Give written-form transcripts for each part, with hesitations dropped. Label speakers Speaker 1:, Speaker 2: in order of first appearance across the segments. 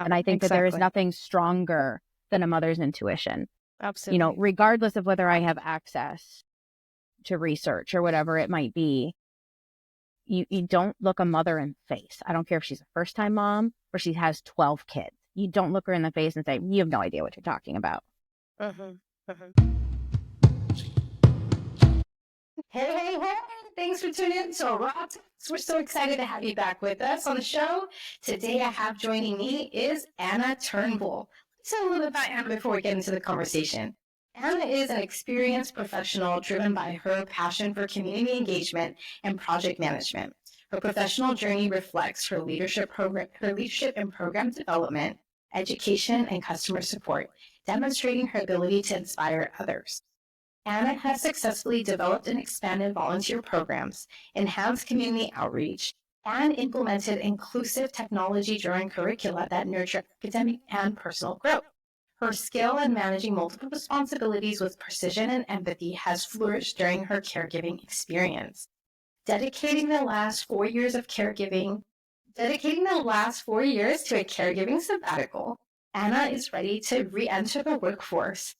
Speaker 1: And I think that there is nothing stronger than a mother's intuition.
Speaker 2: Absolutely.
Speaker 1: Regardless of whether I have access to research or whatever it might be, you don't look a mother in the face. I don't care if she's a first-time mom or she has 12 kids. You don't look her in the face and say, you have no idea what you're talking about.
Speaker 2: Hey, thanks for tuning in to RAA Talks. We're so excited to have you back with us on the show. Today I have joining me is Anna Turnbull. Let's tell a little bit about Anna before we get into the conversation. Anna is an experienced professional driven by her passion for community engagement and project management. Her professional journey reflects her leadership in program development, education, and customer support, demonstrating her ability to inspire others. Anna has successfully developed and expanded volunteer programs, enhanced community outreach, and implemented inclusive technology-driven curricula that nurture academic and personal growth. Her skill in managing multiple responsibilities with precision and empathy has flourished during her caregiving experience. Dedicating the last 4 years to a caregiving sabbatical, Anna is ready to re-enter the workforce.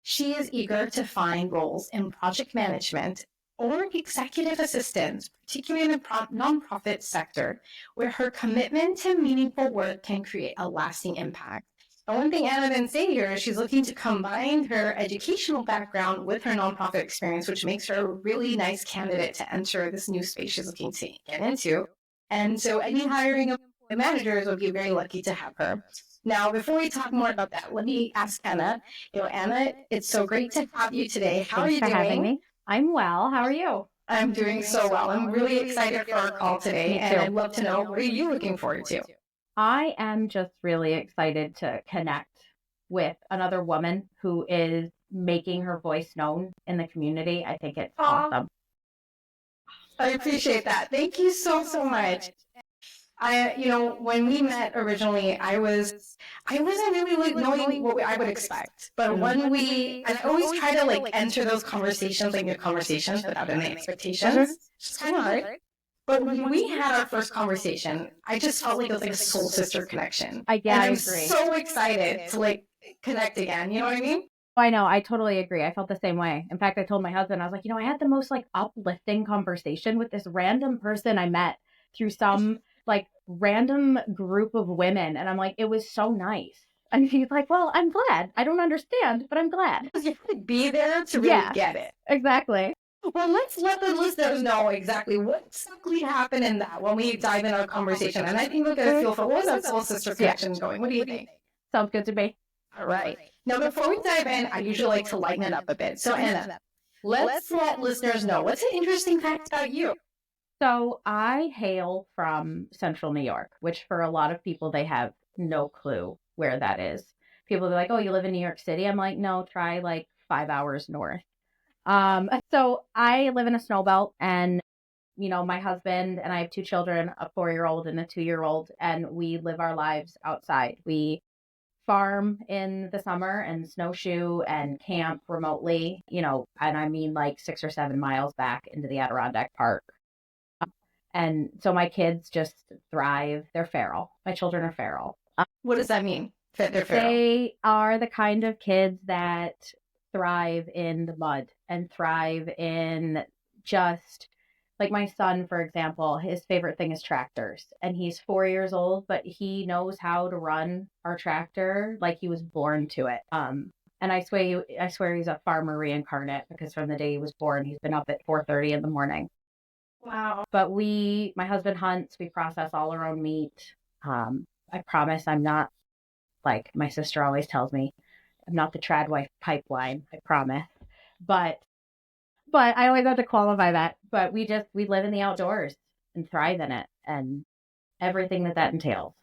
Speaker 2: She is eager to find roles in project management or executive assistance, particularly in the nonprofit sector, where her commitment to meaningful work can create a lasting impact. And one thing Anna didn't say here is she's looking to combine her educational background with her nonprofit experience, which makes her a really nice candidate to enter this new space she's looking to get into. And so any hiring of managers would be very lucky to have her. Now, before we talk more about that, let me ask Anna. Anna, it's so great to have you today. How are you doing?
Speaker 1: Thanks for having me. I'm well. How are you?
Speaker 2: I'm doing so well. I'm really excited for our call today, and I'd love to know, what are you looking forward to?
Speaker 1: I am just really excited to connect with another woman who is making her voice known in the community. I think it's awesome.
Speaker 2: I appreciate that. Thank you so much. When we met originally, I wasn't really knowing what I would expect. But when I always try to enter those conversations, new conversations without any expectations. It's kind of hard. But when we had our first conversation, I just felt like it was a soul sister connection.
Speaker 1: I
Speaker 2: I'm
Speaker 1: agree.
Speaker 2: so excited to connect again. You know what I mean?
Speaker 1: I know. I totally agree. I felt the same way. In fact, I told my husband, I was like, I had the most uplifting conversation with this random person I met through some random group of women. And I'm like, it was so nice. And he's like, well, I'm glad. I don't understand, but I'm glad.
Speaker 2: You have to be there to really get it.
Speaker 1: Exactly.
Speaker 2: Well, let's let the listeners know exactly what happened in that when we dive in our conversation. And I think we'll get a feel for what was that soul sister connection going. What do you think?
Speaker 1: Sounds good to me.
Speaker 2: All right. Now, before we dive in, I usually like to lighten it up a bit. So, Anna, let's let listeners know, what's an interesting fact about you?
Speaker 1: So I hail from Central New York, which for a lot of people, they have no clue where that is. People are like, oh, you live in New York City? I'm like, no, try 5 hours north. So I live in a snow belt, and, my husband and I have 2 children, a 4-year-old and a 2-year-old, and we live our lives outside. We farm in the summer and snowshoe and camp remotely, and I mean 6 or 7 miles back into the Adirondack Park. And so my kids just thrive. They're feral. My children are feral.
Speaker 2: What does that mean? They're feral?
Speaker 1: They are the kind of kids that thrive in the mud and thrive in just my son, for example. His favorite thing is tractors, and he's 4 years old, but he knows how to run our tractor like he was born to it. And I swear he's a farmer reincarnate, because from the day he was born, he's been up at 4:30 in the morning.
Speaker 2: Wow.
Speaker 1: But my husband hunts, we process all our own meat. I promise I'm not, my sister always tells me, I'm not the trad wife pipeline, I promise. But I always have to qualify that. But we live in the outdoors and thrive in it, and everything that entails.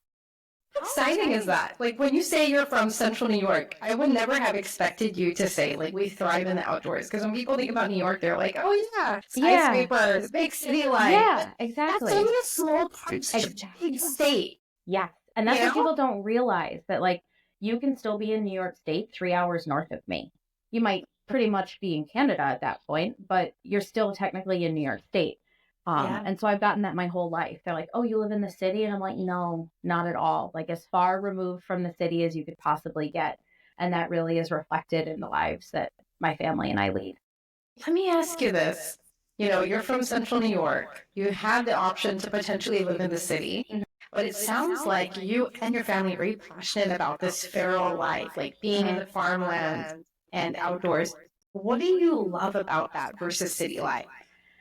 Speaker 2: How exciting is that? When you say you're from Central New York, I would never have expected you to say, we thrive in the outdoors. Because when people think about New York, they're like, oh yeah, skyscrapers, big city life.
Speaker 1: Yeah, exactly.
Speaker 2: That's only a small part of a big state.
Speaker 1: Yes. And that's what people don't realize, that you can still be in New York State 3 hours north of me. You might pretty much be in Canada at that point, but you're still technically in New York State.
Speaker 2: Yeah.
Speaker 1: And so I've gotten that my whole life. They're like, "Oh, you live in the city?" And I'm like, "No, not at all. Like as far removed from the city as you could possibly get." And that really is reflected in the lives that my family and I lead.
Speaker 2: Let me ask you this. You know, you're from Central New York. You have the option to potentially live in the city,
Speaker 1: Mhm.
Speaker 2: but it sounds like you and your family are very passionate about this feral life, like being in the farmland and outdoors. What do you love about that versus city life?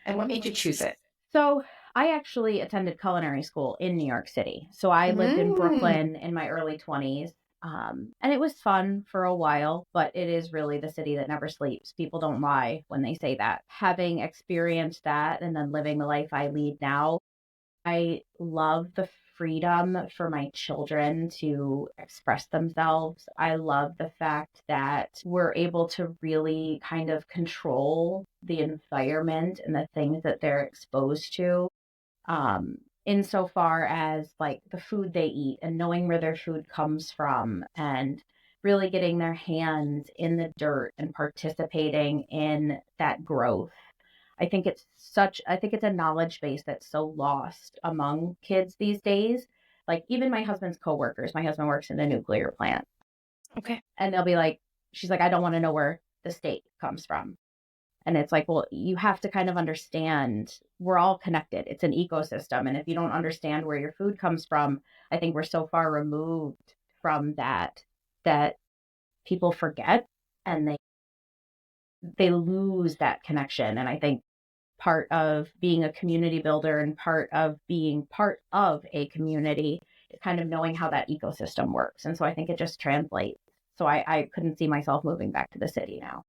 Speaker 2: And what made you choose it?
Speaker 1: So I actually attended culinary school in New York City. So I lived in
Speaker 2: Mm.
Speaker 1: Brooklyn in my early 20s. And it was fun for a while, but it is really the city that never sleeps. People don't lie when they say that. Having experienced that and then living the life I lead now, I love the freedom for my children to express themselves. I love the fact that we're able to really kind of control the environment and the things that they're exposed to. Insofar as like the food they eat and knowing where their food comes from and really getting their hands in the dirt and participating in that growth. I think it's a knowledge base that's so lost among kids these days. Like even my husband's coworkers, my husband works in a nuclear plant,
Speaker 2: Okay.
Speaker 1: and they'll be like, she's like, I don't want to know where the state comes from. And it's like, well, you have to kind of understand we're all connected. It's an ecosystem. And if you don't understand where your food comes from, I think we're so far removed from that that people forget and they lose that connection. And I think part of being a community builder and part of being part of a community is kind of knowing how that ecosystem works. And so I think it just translates. So I couldn't see myself moving back to the city now.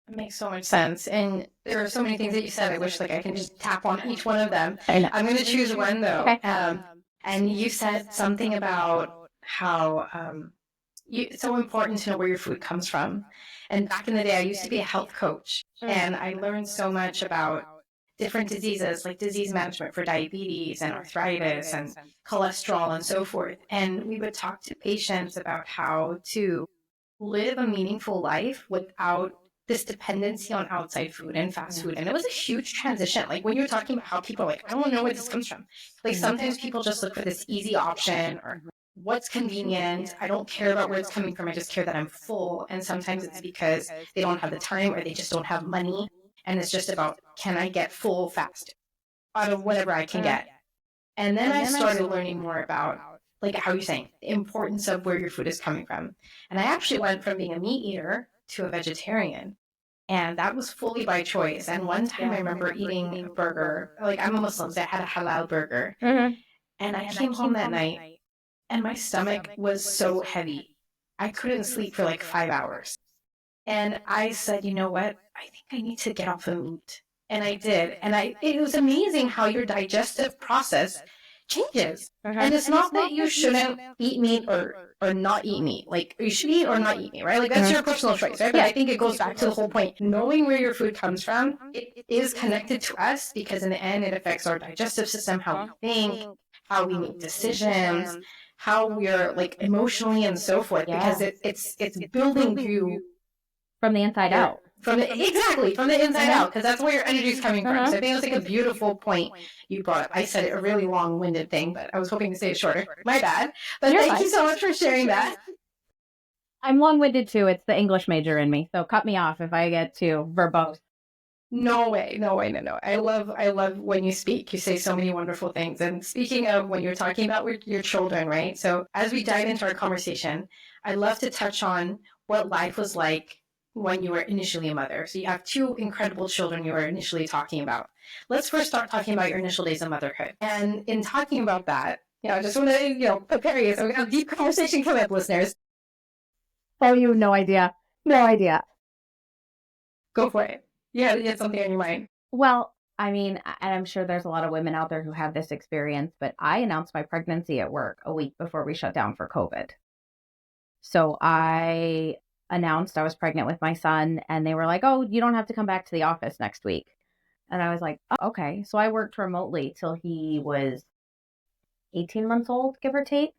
Speaker 2: It makes so much sense. And there are so many things that you said. I wish like I can just tap on each one of them.
Speaker 1: I know.
Speaker 2: I'm going to choose one though.
Speaker 1: Okay.
Speaker 2: And you said something about how it's so important to know where your food comes from. And back in the day, I used to be a health coach, and I learned so much about different diseases, like disease management for diabetes and arthritis and cholesterol and so forth. And we would talk to patients about how to live a meaningful life without this dependency on outside food and fast food. And it was a huge transition. Like when you're talking about how people are like, I don't know where this comes from. Like sometimes people just look for this easy option or what's convenient. I don't care about where it's coming from. I just care that I'm full. And sometimes it's because they don't have the time or they just don't have money. And it's just about, can I get full fast out of whatever I can get? And then I started learning more about, like how you're saying, the importance of where your food is coming from. And I actually went from being a meat eater to a vegetarian. And that was fully by choice. And one time I remember eating a burger, like I'm a Muslim, so I had a halal burger.
Speaker 1: Mm-hmm.
Speaker 2: And I came home that night and my stomach was so heavy. I couldn't sleep for like 5 hours. And I said, you know what? I think I need to get off the meat. And I did. And it was amazing how your digestive process changes. And it's not that you shouldn't eat meat or not eat meat. Like you should eat or not eat meat, right? Like that's your personal choice, right? But I think it goes back to the whole point. Knowing where your food comes from, it is connected to us because in the end it affects our digestive system, how we think, how we make decisions, how we're like emotionally and so forth. Because it's building you
Speaker 1: From the inside out.
Speaker 2: from the inside out, because that's where your energy is coming from. So I think it was like a beautiful point you brought up. I said a really long-winded thing, but I was hoping to say it shorter. My bad. But thank you so much for sharing that.
Speaker 1: I'm long-winded too. It's the English major in me. So cut me off if I get too verbose.
Speaker 2: No way. I love when you speak. You say so many wonderful things. And speaking of when you're talking about your children, right? So as we dive into our conversation, I'd love to touch on what life was like when you were initially a mother. So you have two incredible children you were initially talking about. Let's first start talking about your initial days of motherhood. And in talking about that, I just want to, prepare you. So we have a deep conversation coming up, listeners.
Speaker 1: Oh, you have no idea. No idea.
Speaker 2: Go for it. You had something on your mind.
Speaker 1: Well, I mean, and I'm sure there's a lot of women out there who have this experience, but I announced my pregnancy at work a week before we shut down for COVID. So I announced I was pregnant with my son, and they were like, oh, you don't have to come back to the office next week. And I was like, oh, okay. So I worked remotely till he was 18 months old, give or take.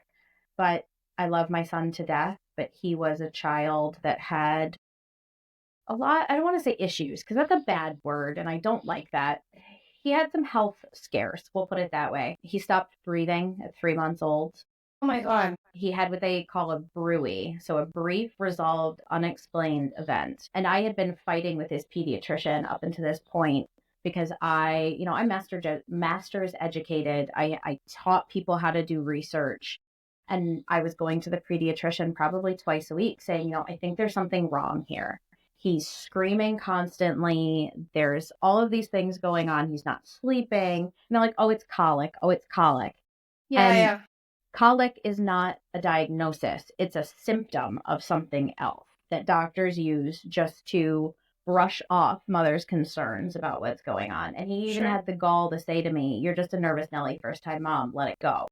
Speaker 1: But I love my son to death, but he was a child that had a lot, I don't want to say issues, because that's a bad word, and I don't like that. he had some health scares, we'll put it that way. He stopped breathing at 3 months old.
Speaker 2: Oh my God.
Speaker 1: He had what they call a BRUI, so a brief resolved unexplained event. And I had been fighting with his pediatrician up until this point because I'm master's educated. I taught people how to do research. And I was going to the pediatrician probably twice a week saying, I think there's something wrong here. He's screaming constantly. There's all of these things going on. He's not sleeping. And they're like, oh, it's colic. Oh, it's colic.
Speaker 2: Yeah,
Speaker 1: And
Speaker 2: yeah.
Speaker 1: colic is not a diagnosis. It's a symptom of something else that doctors use just to brush off mother's concerns about what's going on. And he even
Speaker 2: Sure.
Speaker 1: had the gall to say to me, you're just a nervous Nelly, first time mom, let it go.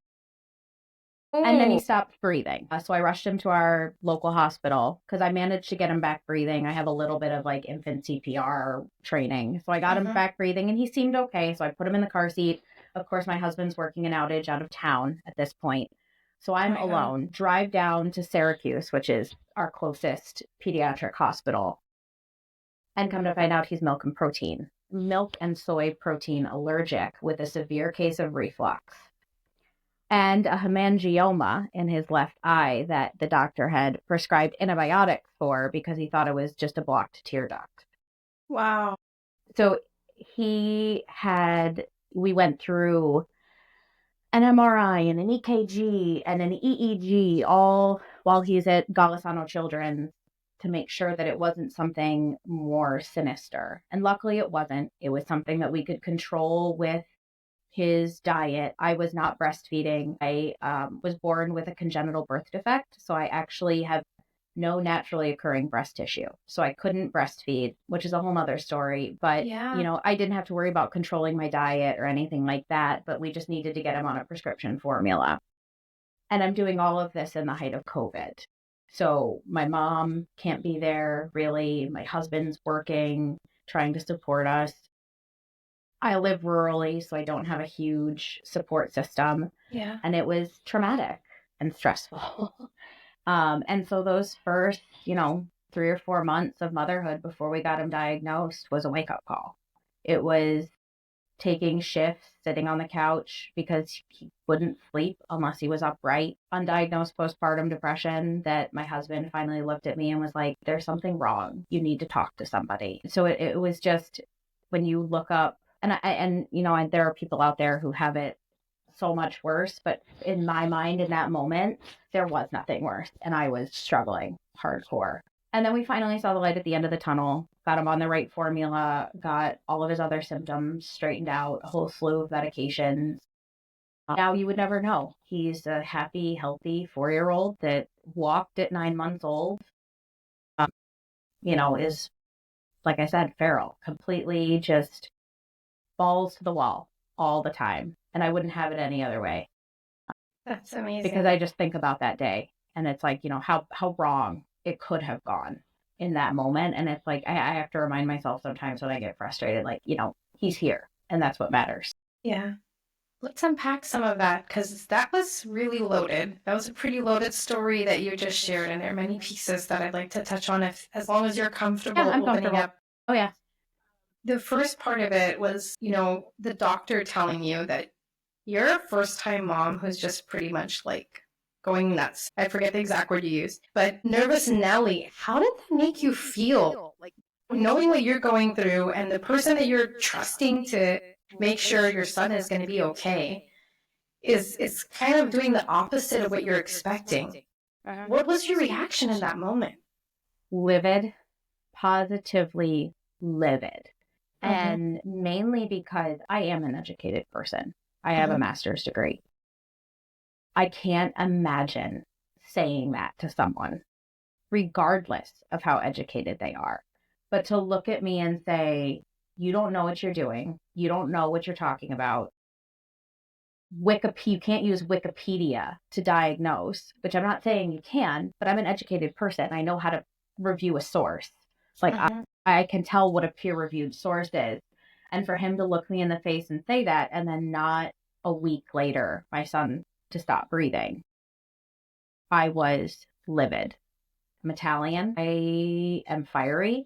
Speaker 2: Oh.
Speaker 1: And then he stopped breathing. So I rushed him to our local hospital because I managed to get him back breathing. I have a little bit of like infant CPR training. So I got him back breathing and he seemed okay. So I put him in the car seat. Of course, my husband's working an outage out of town at this point. So I'm alone. Drive down to Syracuse, which is our closest pediatric hospital. And come to find out he's milk and soy protein allergic with a severe case of reflux. And a hemangioma in his left eye that the doctor had prescribed antibiotics for because he thought it was just a blocked tear duct.
Speaker 2: Wow.
Speaker 1: So we went through an MRI and an EKG and an EEG all while he's at Golisano Children's to make sure that it wasn't something more sinister. And luckily it wasn't. It was something that we could control with his diet. I was not breastfeeding. I was born with a congenital birth defect. So I actually have no naturally occurring breast tissue. So I couldn't breastfeed, which is a whole nother story. But, I didn't have to worry about controlling my diet or anything like that. But we just needed to get him on a prescription formula. And I'm doing all of this in the height of COVID. So my mom can't be there really. My husband's working, trying to support us. I live rurally, so I don't have a huge support system.
Speaker 2: Yeah.
Speaker 1: And it was traumatic and stressful. And so those first, 3 or 4 months of motherhood before we got him diagnosed was a wake-up call. It was taking shifts, sitting on the couch because he wouldn't sleep unless he was upright. Undiagnosed postpartum depression that my husband finally looked at me and was like, there's something wrong. You need to talk to somebody. So it was just when you look up, and there are people out there who have it so much worse, but in my mind in that moment, there was nothing worse. And I was struggling hardcore. And then we finally saw the light at the end of the tunnel, got him on the right formula, got all of his other symptoms straightened out, a whole slew of medications. Now you would never know. He's a happy, healthy 4-year-old that walked at 9 months old, is, like I said, feral, completely just balls to the wall all the time. And I wouldn't have it any other way.
Speaker 2: That's amazing.
Speaker 1: Because I just think about that day and it's like, how wrong it could have gone in that moment. And it's like, I have to remind myself sometimes when I get frustrated, like, he's here and that's what matters.
Speaker 2: Yeah. Let's unpack some of that because that was really loaded. That was a pretty loaded story that you just shared. And there are many pieces that I'd like to touch on as long as you're comfortable opening up.
Speaker 1: Oh, yeah.
Speaker 2: The first part of it was, the doctor telling you that you're a first-time mom who's just pretty much like going nuts. I forget the exact word you used, but nervous Nelly. How did that make you feel? Like knowing what you're going through and the person that you're trusting to make sure your son is going to be okay is kind of doing the opposite of what you're expecting. What was your reaction in that moment?
Speaker 1: Livid, positively livid. And mainly because I am an educated person. I have a master's degree. I can't imagine saying that to someone, regardless of how educated they are. But to look at me and say, you don't know what you're doing. You don't know what you're talking about. You can't use Wikipedia to diagnose, which I'm not saying you can, but I'm an educated person. I know how to review a source. Like I can tell what a peer-reviewed source is. And for him to look me in the face and say that, and then not a week later, my son to stop breathing, I was livid. I'm Italian. I am fiery.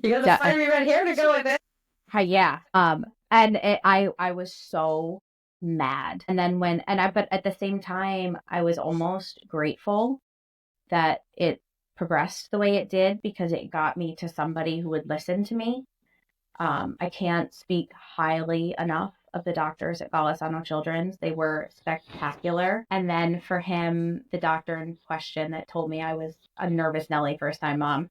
Speaker 2: You got the fiery red hair to go with it.
Speaker 1: Yeah. And I was so mad. And then but at the same time, I was almost grateful that it progressed the way it did because it got me to somebody who would listen to me. I can't speak highly enough of the doctors at Golisano Children's. They were spectacular. And then for him, the doctor in question that told me I was a nervous Nelly first time mom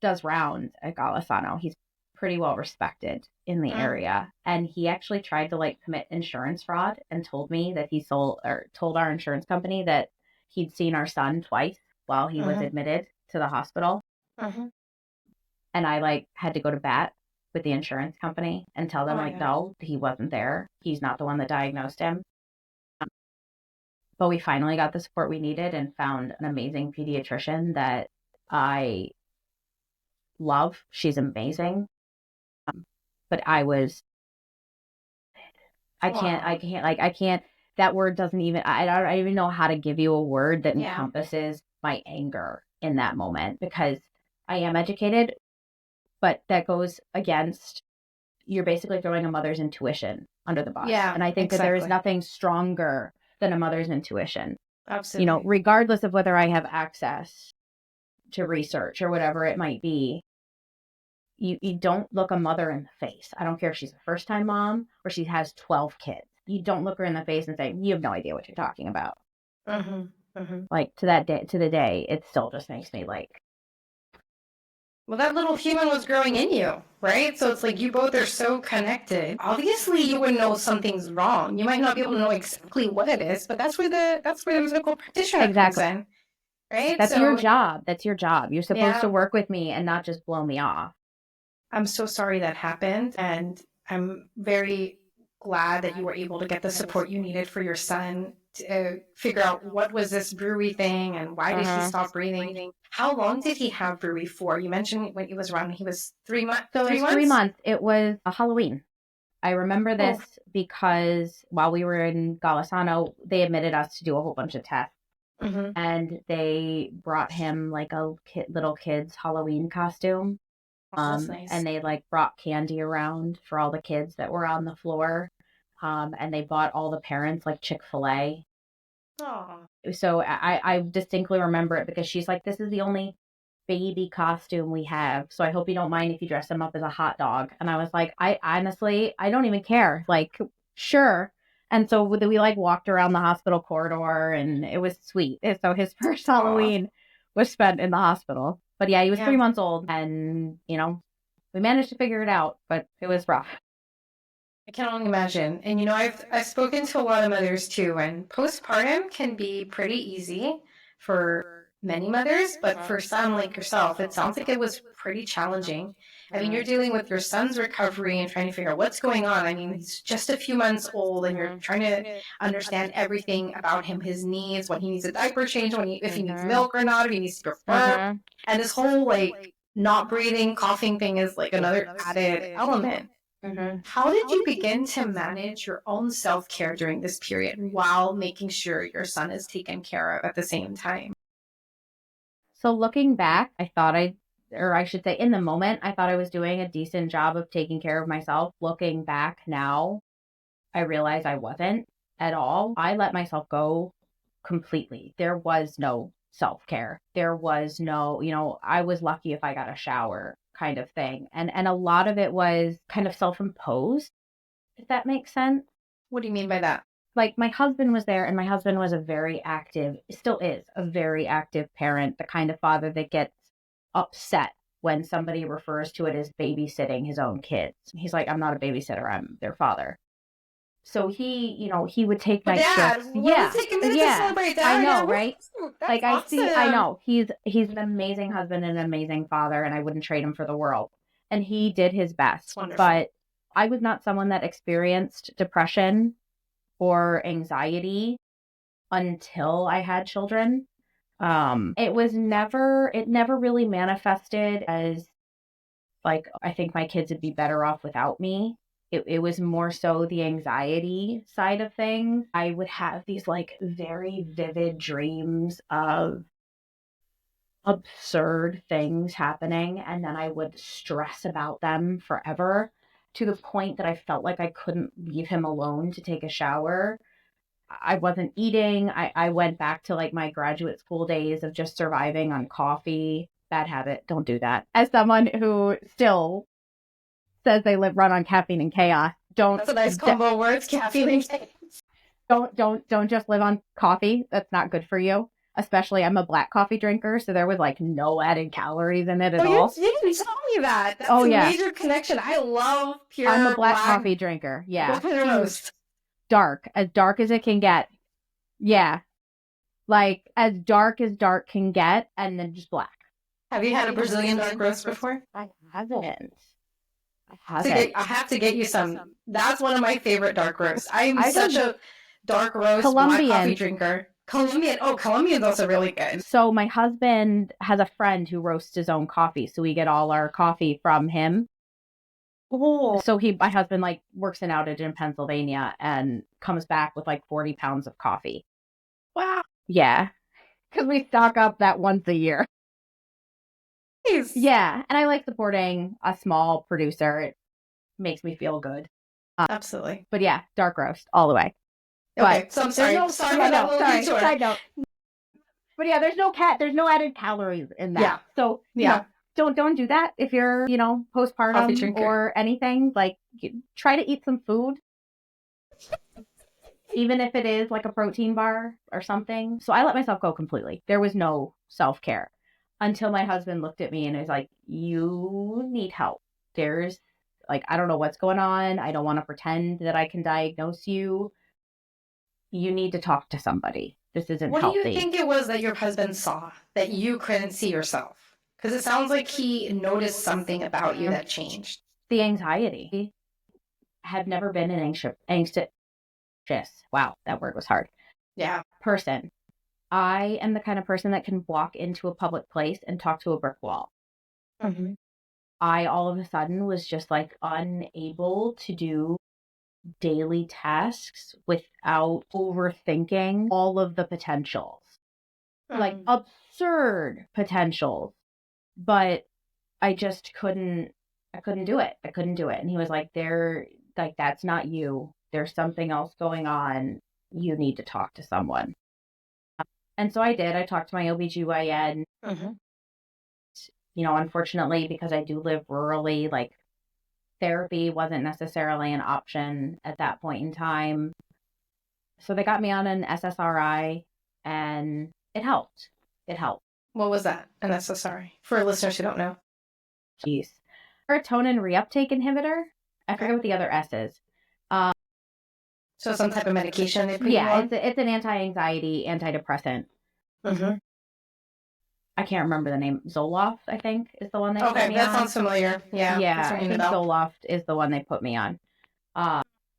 Speaker 1: does rounds at Golisano. He's pretty well respected in the area. And he actually tried to like commit insurance fraud and told me that he told our insurance company that he'd seen our son twice while he was admitted to the hospital. And I like had to go to bat with the insurance company and tell them no, he wasn't there. He's not the one that diagnosed him. But we finally got the support we needed and found an amazing pediatrician that I love. She's amazing. But I can't, that word doesn't even, I don't even know how to give you a word that encompasses my anger in that moment because I am educated, but that goes against, you're basically throwing a mother's intuition under the bus. Yeah, and I think that there is nothing stronger than a mother's intuition. Absolutely. Regardless of whether I have access to research or whatever it might be, you don't look a mother in the face. I don't care if she's a first-time mom or she has 12 kids. You don't look her in the face and say, you have no idea what you're talking about. Like to the day, it still just makes me like.
Speaker 2: Well, that little human was growing in you, right? So it's like you both are so connected. Obviously, you would know something's wrong. You might not be able to know exactly what it is, but that's where the medical practitioner comes in, right?
Speaker 1: That's your job. That's your job. You're supposed to work with me and not just blow me off.
Speaker 2: I'm so sorry that happened, and I'm very glad that you were able to get the support you needed for your son to figure out what was this brewery thing and why did he stop breathing. How long did he have brewery for? You mentioned when he was around, he was 3 months.
Speaker 1: So it was 3 months. It was a Halloween. I remember this because while we were in Golisano, they admitted us to do a whole bunch of tests. And they brought him like a little kid's Halloween costume. That's nice. And they like brought candy around for all the kids that were on the floor. And they bought all the parents like Chick-fil-A. So I distinctly remember it because she's like, this is the only baby costume we have. So I hope you don't mind if you dress him up as a hot dog. And I was like, I honestly, I don't even care. Like, sure. And so we like walked around the hospital corridor and it was sweet. So his first Halloween was spent in the hospital. But yeah, he was 3 months old and, we managed to figure it out, but it was rough.
Speaker 2: I can only imagine. And, I've spoken to a lot of mothers too, and postpartum can be pretty easy for many mothers, but for some like yourself, it sounds like it was pretty challenging. I mean, you're dealing with your son's recovery and trying to figure out what's going on. I mean, he's just a few months old and you're trying to understand everything about him, his needs, when he needs a diaper change, if he needs milk or not, if he needs to burp. And this whole like not breathing, coughing thing is like another added element. How did you begin to manage your own self-care during this period while making sure your son is taken care of at the same time?
Speaker 1: So looking back, I thought in the moment, I thought I was doing a decent job of taking care of myself. Looking back now, I realize I wasn't at all. I let myself go completely. There was no self-care. There was no, I was lucky if I got a shower kind of thing. And a lot of it was kind of self-imposed, if that makes sense.
Speaker 2: What do you mean by that?
Speaker 1: Like my husband was there and my husband was still is a very active parent, the kind of father that gets upset when somebody refers to it as babysitting his own kids. He's like, I'm not a babysitter, I'm their father. So he would take night shifts.
Speaker 2: Yeah. Take a minute to celebrate Dad.
Speaker 1: I know, right? Like awesome. I know. He's an amazing husband and an amazing father, and I wouldn't trade him for the world. And he did his best. But I was not someone that experienced depression or anxiety until I had children. It never really manifested as like, I think my kids would be better off without me. It was more so the anxiety side of things. I would have these like very vivid dreams of absurd things happening, and then I would stress about them forever to the point that I felt like I couldn't leave him alone to take a shower. I wasn't eating. I went back to like my graduate school days of just surviving on coffee. Bad habit. Don't do that. As someone who still says they run on caffeine and chaos, don't.
Speaker 2: That's a nice combo of words, caffeine and chaos.
Speaker 1: Don't just live on coffee. That's not good for you. Especially, I'm a black coffee drinker, so there was like no added calories in it at all.
Speaker 2: You didn't tell me that. That's a major connection. I love pure
Speaker 1: I'm a black coffee drinker. Yeah.
Speaker 2: What kind of roast?
Speaker 1: Dark as it can get. Yeah. Like as dark can get, and then just black.
Speaker 2: Have you had a Brazilian dark roast before?
Speaker 1: I haven't.
Speaker 2: I have to get you some. That's one of my favorite dark roasts. I'm such a dark roast black coffee drinker. Colombian. Oh, Colombian's also really good.
Speaker 1: So my husband has a friend who roasts his own coffee, so we get all our coffee from him.
Speaker 2: Oh.
Speaker 1: So my husband like works an outage in Pennsylvania and comes back with like 40 pounds of coffee.
Speaker 2: Wow.
Speaker 1: Yeah. Because we stock up that once a year.
Speaker 2: Nice.
Speaker 1: Yeah. And I like supporting a small producer. It makes me feel good.
Speaker 2: Absolutely.
Speaker 1: But yeah, dark roast all the way.
Speaker 2: Okay, but so I'm sorry. Side
Speaker 1: note. But yeah, there's no added calories in that. Yeah. So don't do that if you're, postpartum or anything. Like, try to eat some food, even if it is like a protein bar or something. So I let myself go completely. There was no self-care until my husband looked at me and was like, "You need help. There's like, I don't know what's going on. I don't want to pretend that I can diagnose you. You need to talk to somebody. This isn't healthy."
Speaker 2: What do you think it was that your husband saw that you couldn't see yourself? Because it sounds like he noticed something about you that changed.
Speaker 1: The anxiety. I had never been an anxious. Wow, that word was hard.
Speaker 2: Yeah.
Speaker 1: Person. I am the kind of person that can walk into a public place and talk to a brick wall.
Speaker 2: Mm-hmm.
Speaker 1: I all of a sudden was just like unable to do daily tasks without overthinking all of the potentials. Like absurd potentials. But I just couldn't do it. I couldn't do it. And he was like, that's not you. There's something else going on. You need to talk to someone. And so I did. I talked to my OBGYN.
Speaker 2: Mm-hmm.
Speaker 1: Unfortunately, because I do live rurally, like therapy wasn't necessarily an option at that point in time. So they got me on an SSRI and it helped.
Speaker 2: What was that? An SSRI? For listeners who don't know.
Speaker 1: Jeez. Serotonin reuptake inhibitor. I forget what the other S is.
Speaker 2: So some type of medication they put you on?
Speaker 1: It's an anti-anxiety, antidepressant.
Speaker 2: Mm-hmm.
Speaker 1: I can't remember the name. Zoloft, I think, is the one they put me on.
Speaker 2: Okay, that sounds familiar. Yeah.
Speaker 1: Yeah, I think Zoloft is the one they put me on.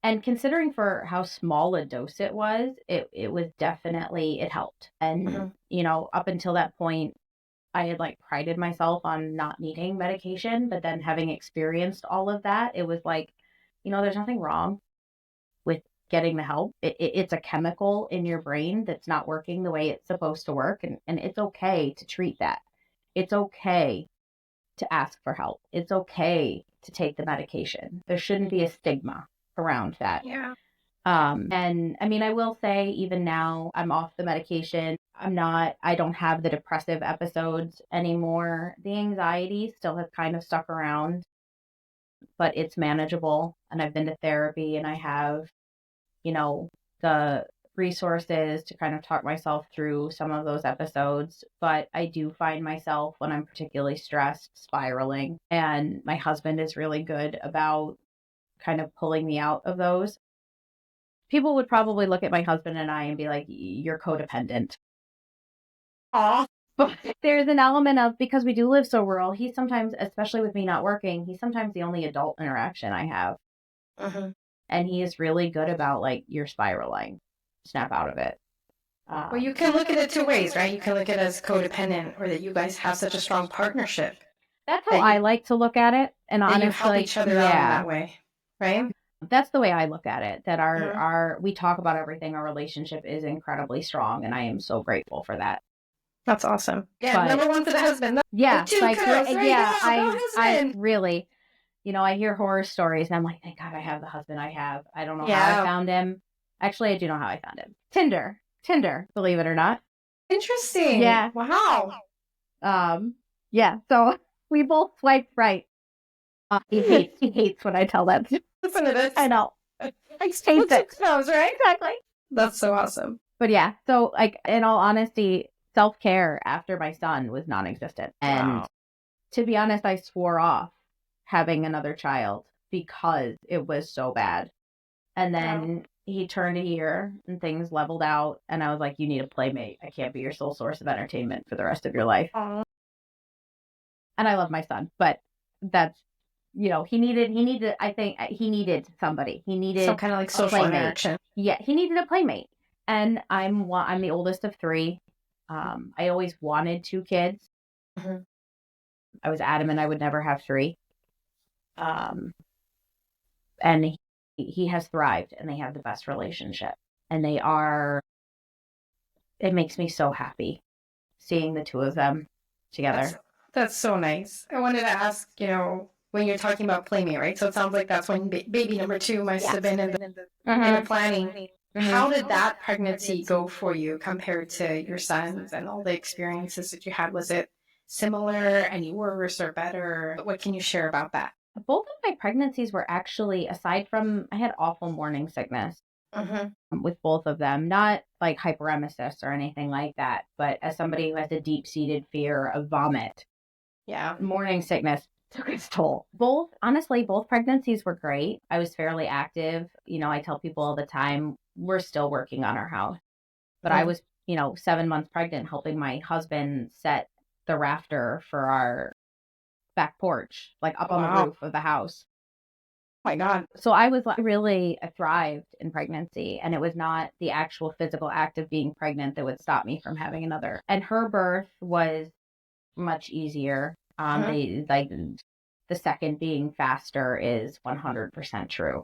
Speaker 1: And considering for how small a dose it was definitely, it helped. And, up until that point, I had like prided myself on not needing medication, but then having experienced all of that, it was like, there's nothing wrong with getting the help. It's a chemical in your brain that's not working the way it's supposed to work. And it's okay to treat that. It's okay to ask for help. It's okay to take the medication. There shouldn't be a stigma around that.
Speaker 2: Yeah.
Speaker 1: And I mean, I will say even now I'm off the medication. I don't have the depressive episodes anymore. The anxiety still has kind of stuck around, but it's manageable. And I've been to therapy and I have, the resources to kind of talk myself through some of those episodes. But I do find myself when I'm particularly stressed spiraling, and my husband is really good about kind of pulling me out of those. People would probably look at my husband and I and be like, "You're codependent."
Speaker 2: Aw.
Speaker 1: But there's an element of, because we do live so rural, he's sometimes, especially with me not working, he's sometimes the only adult interaction I have.
Speaker 2: Mm-hmm.
Speaker 1: And he is really good about like, you're spiraling, snap out of it.
Speaker 2: Well, you can look at it two ways, right? You can look at it as codependent, or that you guys have such a strong partnership.
Speaker 1: That's how I like to look at it. And honestly,
Speaker 2: you help each other out in that way, right?
Speaker 1: That's the way I look at it. That we talk about everything. Our relationship is incredibly strong, and I am so grateful for that.
Speaker 2: That's awesome. Yeah,
Speaker 1: But
Speaker 2: number one for the husband.
Speaker 1: yeah,
Speaker 2: Two
Speaker 1: like
Speaker 2: girls, there you go,
Speaker 1: I
Speaker 2: husband.
Speaker 1: really, I hear horror stories and I'm like, thank God I have the husband I have. I don't know how I
Speaker 2: Yeah.
Speaker 1: found him. Actually, I do know how I found him. Tinder, believe it or not.
Speaker 2: Interesting.
Speaker 1: Yeah.
Speaker 2: Wow.
Speaker 1: Yeah. So we both swiped right. He hates when I tell that.
Speaker 2: Listen to this.
Speaker 1: I know.
Speaker 2: Hates
Speaker 1: it.
Speaker 2: knows, right?
Speaker 1: Exactly.
Speaker 2: That's so awesome.
Speaker 1: But yeah, so like in all honesty, self-care after my son was non-existent. And
Speaker 2: Wow.
Speaker 1: to be honest, I swore off having another child because it was so bad. And then he turned a year and things leveled out. And I was like, you need a playmate. I can't be your sole source of entertainment for the rest of your life.
Speaker 2: Aww.
Speaker 1: And I love my son, but that's, he needed, I think he needed somebody. He needed
Speaker 2: some kind of like social interaction.
Speaker 1: Yeah, he needed a playmate. And I'm the oldest of three. I always wanted 2 kids.
Speaker 2: Mm-hmm.
Speaker 1: I was adamant I would never have 3. And he has thrived and they have the best relationship. And it makes me so happy seeing the 2 of them together.
Speaker 2: That's so nice. I wanted to ask, when you're talking about playmate, right? So it sounds like that's when baby number 2 must have been in the planning. Mm-hmm. How did that pregnancy go for you compared to your son's and all the experiences that you had? Was it similar, any worse or better? What can you share about that?
Speaker 1: Both of my pregnancies were actually, aside from, I had awful morning sickness with both of them, not like hyperemesis or anything like that, but as somebody who has a deep-seated fear of vomit, morning sickness took its toll. Both pregnancies were great. I was fairly active. I tell people all the time, we're still working on our house. But I was, 7 months pregnant helping my husband set the rafter for our back porch, like up on the roof of the house.
Speaker 2: Oh my God.
Speaker 1: So I was really thrived in pregnancy, and it was not the actual physical act of being pregnant that would stop me from having another. And her birth was much easier. They like the second being faster is 100% true.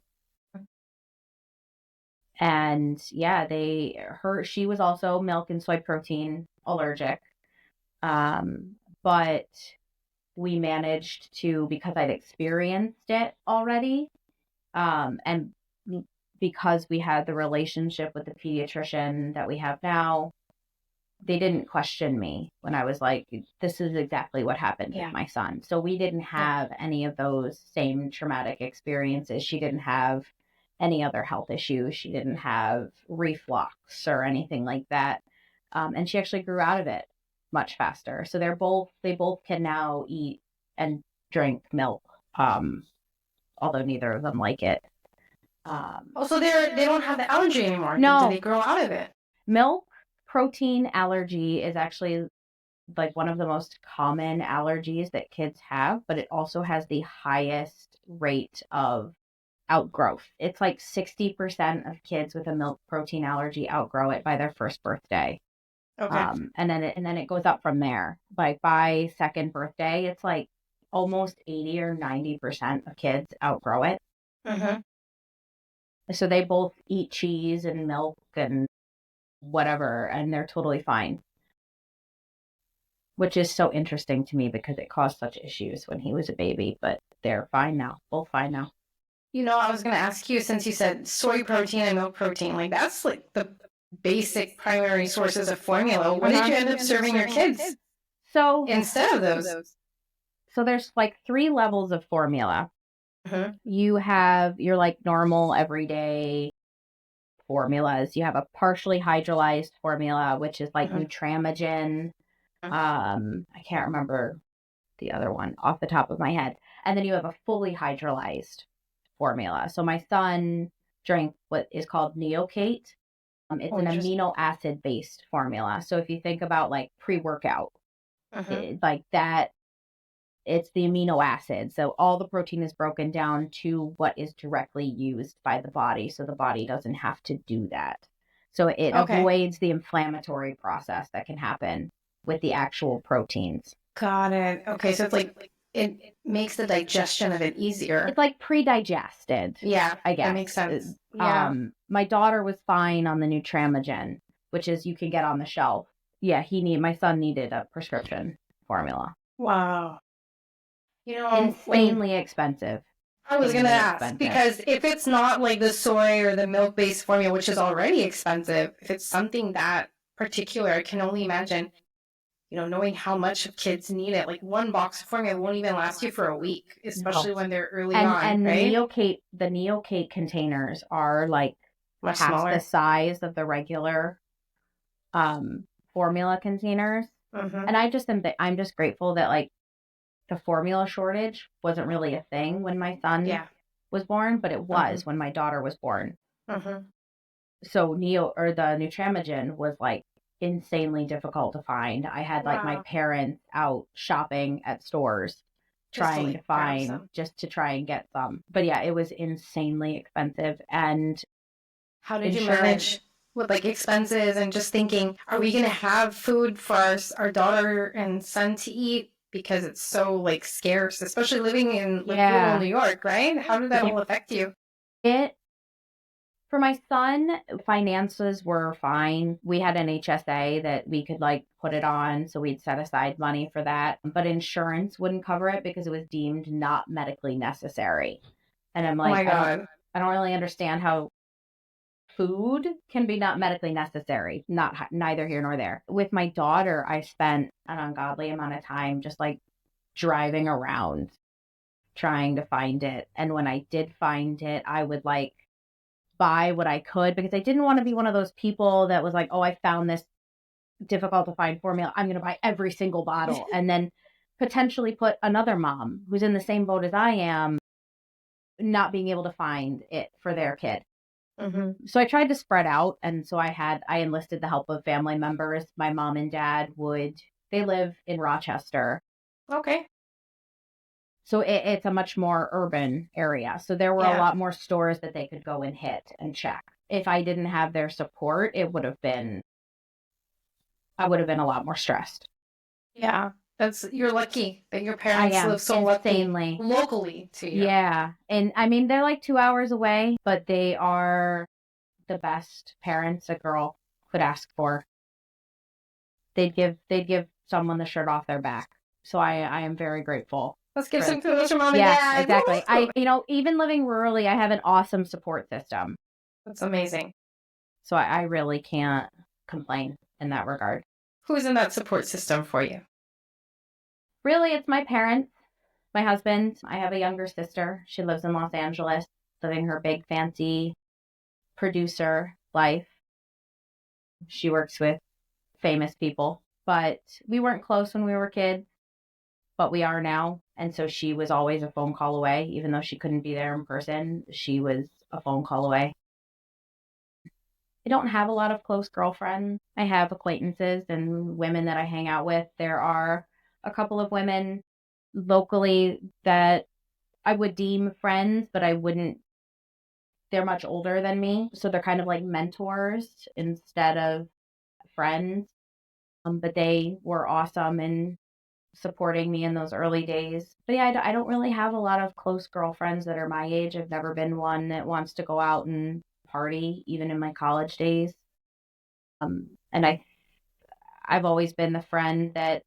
Speaker 1: And yeah, she was also milk and soy protein allergic. But we managed to, because I'd experienced it already, and because we had the relationship with the pediatrician that we have now, they didn't question me when I was like, this is exactly what happened with my son. So we didn't have any of those same traumatic experiences. She didn't have any other health issues. She didn't have reflux or anything like that. And she actually grew out of it much faster. So they both can now eat and drink milk, although neither of them like it.
Speaker 2: So they don't have the allergy anymore.
Speaker 1: No.
Speaker 2: Did they grow out of it?
Speaker 1: Milk protein allergy is actually like one of the most common allergies that kids have, but it also has the highest rate of outgrowth. It's like 60% of kids with a milk protein allergy outgrow it by their first birthday.
Speaker 2: Okay.
Speaker 1: And then it goes up from there. Like by second birthday, it's like almost 80 or 90% of kids outgrow it. So they both eat cheese and milk and whatever, and they're totally fine. Which is so interesting to me because it caused such issues when he was a baby, but they're fine now. Both fine now.
Speaker 2: I was going to ask you, since you said soy protein and milk protein, like that's like the basic primary sources of formula. What did you end up serving your kids?
Speaker 1: So
Speaker 2: instead of those?
Speaker 1: So there's like 3 levels of formula. You have your like normal everyday formulas. You have a partially hydrolyzed formula, which is like Nutramigen. I can't remember the other one off the top of my head. And then you have a fully hydrolyzed formula. So my son drank what is called Neocate. It's an amino acid based formula. So if you think about like pre-workout, like that, it's the amino acid. So all the protein is broken down to what is directly used by the body. So the body doesn't have to do that. So it avoids the inflammatory process that can happen with the actual proteins.
Speaker 2: Got it. Okay. So it's like, it makes the digestion of it easier.
Speaker 1: It's like pre-digested.
Speaker 2: Yeah.
Speaker 1: I guess.
Speaker 2: That makes sense. Yeah.
Speaker 1: My daughter was fine on the Nutramigen, which is you can get on the shelf. yeah, my son needed a prescription formula.
Speaker 2: Wow. You know,
Speaker 1: Insanely expensive.
Speaker 2: I was going to
Speaker 1: Insanely
Speaker 2: ask,
Speaker 1: expensive.
Speaker 2: because if it's not like the soy or the milk-based formula, which is already expensive, if it's something that particular, I can only imagine, you know, knowing how much kids need it. Like one box of formula won't even last you for a week, especially when they're early on,
Speaker 1: And
Speaker 2: right?
Speaker 1: the Neocate containers are like
Speaker 2: Much
Speaker 1: half
Speaker 2: smaller.
Speaker 1: the size of the regular formula containers. And I just think that I'm just grateful that like the formula shortage wasn't really a thing when my son was born, but it was when my daughter was born. So the Nutramigen was like insanely difficult to find. I had like my parents out shopping at stores trying to find just to try and get some. But yeah, it was insanely expensive. And
Speaker 2: how did you manage with like expenses and just thinking, are we going to have food for our daughter and son to eat? Because it's so like scarce, especially living in rural New York, right? How did that all affect you?
Speaker 1: For my son, finances were fine. We had an HSA that we could like put it on, so we'd set aside money for that. But insurance wouldn't cover it because it was deemed not medically necessary. And I'm like,
Speaker 2: oh my God.
Speaker 1: I don't really understand how food can be not medically necessary. Neither here nor there. With my daughter, I spent an ungodly amount of time just like driving around trying to find it. And when I did find it, I would like buy what I could because I didn't want to be one of those people that was like, oh, I found this difficult to find formula. I'm going to buy every single bottle and then potentially put another mom who's in the same boat as I am not being able to find it for their kid. So I tried to spread out. And so I enlisted the help of family members. My mom and dad they live in Rochester.
Speaker 2: Okay.
Speaker 1: So it's a much more urban area. So there were a lot more stores that they could go and hit and check. If I didn't have their support, I would have been a lot more stressed. Yeah.
Speaker 2: You're lucky that your parents live so
Speaker 1: insanely
Speaker 2: locally to you.
Speaker 1: Yeah. And I mean, they're like 2 hours away, but they are the best parents a girl could ask for. They'd give someone the shirt off their back. So I am very grateful.
Speaker 2: Let's give some kudos to mom and dad.
Speaker 1: Yeah, exactly. Even living rurally, I have an awesome support system.
Speaker 2: That's amazing.
Speaker 1: So I really can't complain in that regard.
Speaker 2: Who's in that support system for you?
Speaker 1: Really, it's my parents, my husband. I have a younger sister. She lives in Los Angeles, living her big, fancy producer life. She works with famous people, but we weren't close when we were kids, but we are now. And so she was always a phone call away, even though she couldn't be there in person. She was a phone call away. I don't have a lot of close girlfriends. I have acquaintances and women that I hang out with. There are a couple of women locally that I would deem friends, but I wouldn't. They're much older than me. So they're kind of like mentors instead of friends. But they were awesome in supporting me in those early days. But yeah, I don't really have a lot of close girlfriends that are my age. I've never been one that wants to go out and party, even in my college days. And I've always been the friend that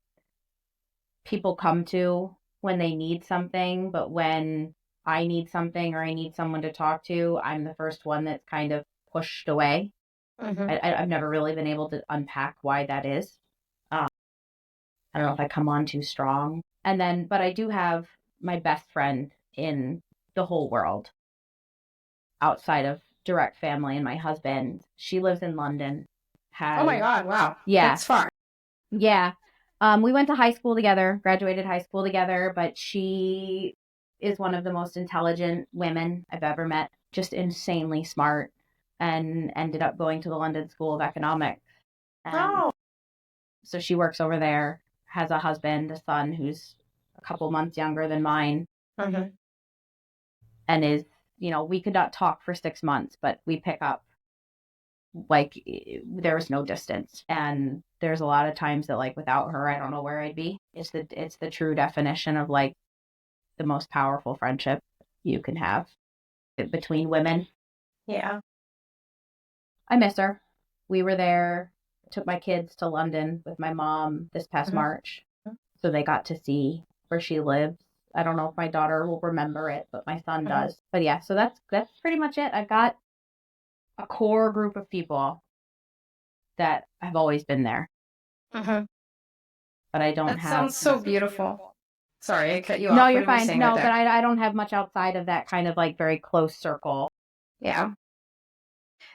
Speaker 1: people come to when they need something, but when I need something or I need someone to talk to, I'm the first one that's kind of pushed away. I've never really been able to unpack why that is. I don't know if I come on too strong. But I do have my best friend in the whole world outside of direct family and my husband. She lives in London.
Speaker 2: Oh my God, wow.
Speaker 1: Yeah.
Speaker 2: That's far.
Speaker 1: Yeah. We went to high school together, graduated high school together, but she is one of the most intelligent women I've ever met, just insanely smart, and ended up going to the London School of Economics. So she works over there, has a husband, a son who's a couple months younger than mine, and is, we could not talk for 6 months, but we pick up like there was no distance. And there's a lot of times that like without her, I don't know where I'd be. It's the true definition of like the most powerful friendship you can have between women.
Speaker 2: Yeah.
Speaker 1: I miss her. We were there took my kids to London with my mom this past
Speaker 2: Mhm.
Speaker 1: March. So they got to see where she lives. I don't know if my daughter will remember it, but my son does. But yeah, so that's pretty much it. I've got a core group of people that have always been there,
Speaker 2: Mhm.
Speaker 1: but I don't
Speaker 2: That
Speaker 1: have.
Speaker 2: sounds so beautiful. Sorry, I cut you
Speaker 1: No,
Speaker 2: off. What
Speaker 1: you're
Speaker 2: were you
Speaker 1: fine.
Speaker 2: saying right
Speaker 1: No, but
Speaker 2: there?
Speaker 1: I don't have much outside of that kind of like very close circle.
Speaker 2: Yeah.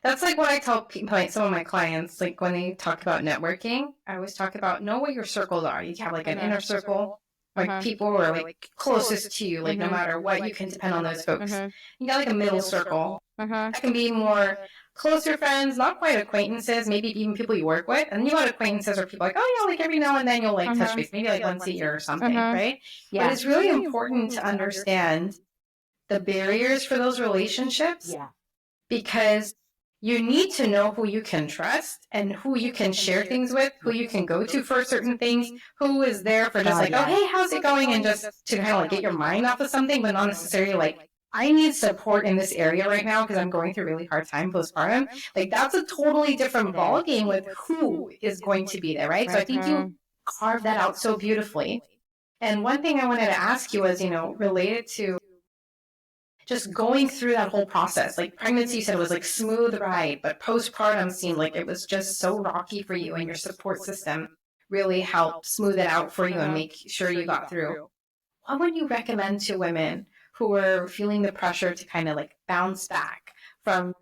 Speaker 2: That's like what I tell like some of my clients, like when they talk about networking, I always talk about know what your circles are. You have like an inner circle, like people who are like closest to you, like no matter what, you can depend on those folks. You got like a middle circle. That can be more closer friends, not quite acquaintances, maybe even people you work with. And you got acquaintances or people like, oh yeah, like every now and then you'll like touch base, maybe like once a year or something, right?
Speaker 1: Yeah.
Speaker 2: But it's really important to understand the barriers for those relationships
Speaker 1: Yeah.
Speaker 2: because you need to know who you can trust and who you can share things with, who you can go to for certain things, who is there for just like, oh, hey, how's it going? And just to kind of like get your mind off of something, but not necessarily like, I need support in this area right now because I'm going through a really hard time postpartum. Like that's a totally different ballgame with who is going to be there, right? So I think you carved that out so beautifully. And one thing I wanted to ask you was, related to just going through that whole process. Like pregnancy, you said it was like smooth ride, but postpartum seemed like it was just so rocky for you, and your support system really helped smooth it out for you and make sure you got through. What would you recommend to women who are feeling the pressure to kind of like bounce back from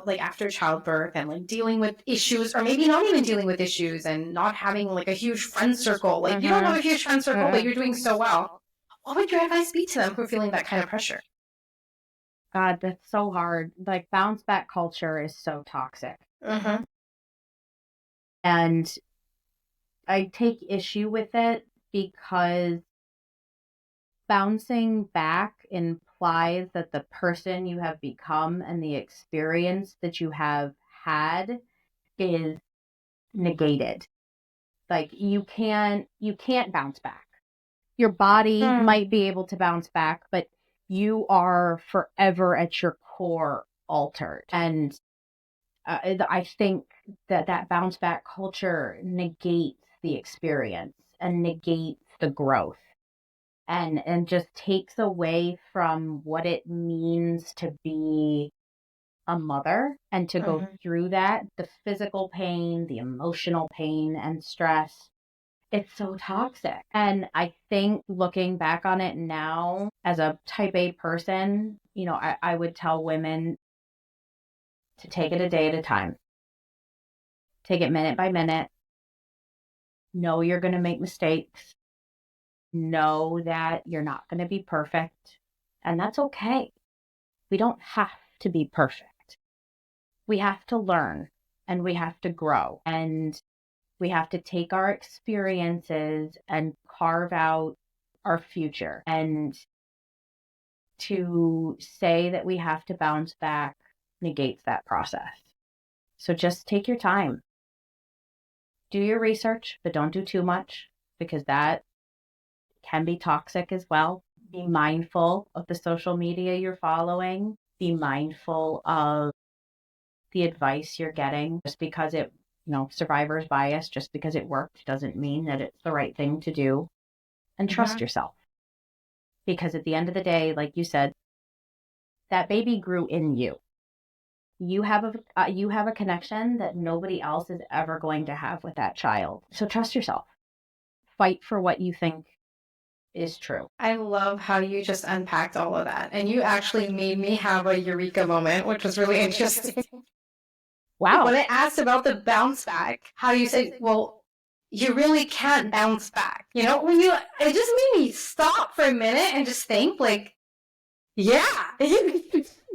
Speaker 2: like after childbirth and like dealing with issues, or maybe not even dealing with issues and not having like a huge friend circle? Like you don't have a huge friend circle, but you're doing so well. What would your advice be to them who are feeling that kind of pressure?
Speaker 1: God, that's so hard. Like bounce back culture is so toxic.
Speaker 2: Mm-hmm.
Speaker 1: And I take issue with it because bouncing back implies that the person you have become and the experience that you have had is negated. Like you can't bounce back. Your body might be able to bounce back, but you are forever at your core altered. And I think that bounce back culture negates the experience and negates the growth and just takes away from what it means to be a mother and to go through that, the physical pain, the emotional pain and stress. It's so toxic. And I think looking back on it now as a type A person, I would tell women to take it a day at a time. Take it minute by minute. Know you're going to make mistakes. Know that you're not going to be perfect. And that's okay. We don't have to be perfect. We have to learn and we have to grow. And we have to take our experiences and carve out our future. And to say that we have to bounce back negates that process. So just take your time. Do your research, but don't do too much because that can be toxic as well. Be mindful of the social media you're following. Be mindful of the advice you're getting. Just because it, survivor's bias, just because it worked doesn't mean that it's the right thing to do. And trust yourself. Because at the end of the day, like you said, that baby grew in you. You have a connection that nobody else is ever going to have with that child. So trust yourself. Fight for what you think is true.
Speaker 2: I love how you just unpacked all of that. And you actually made me have a eureka moment, which was really interesting.
Speaker 1: Wow.
Speaker 2: When I asked about the bounce back, how you say, well, you really can't bounce back. It just made me stop for a minute and just think like, yeah,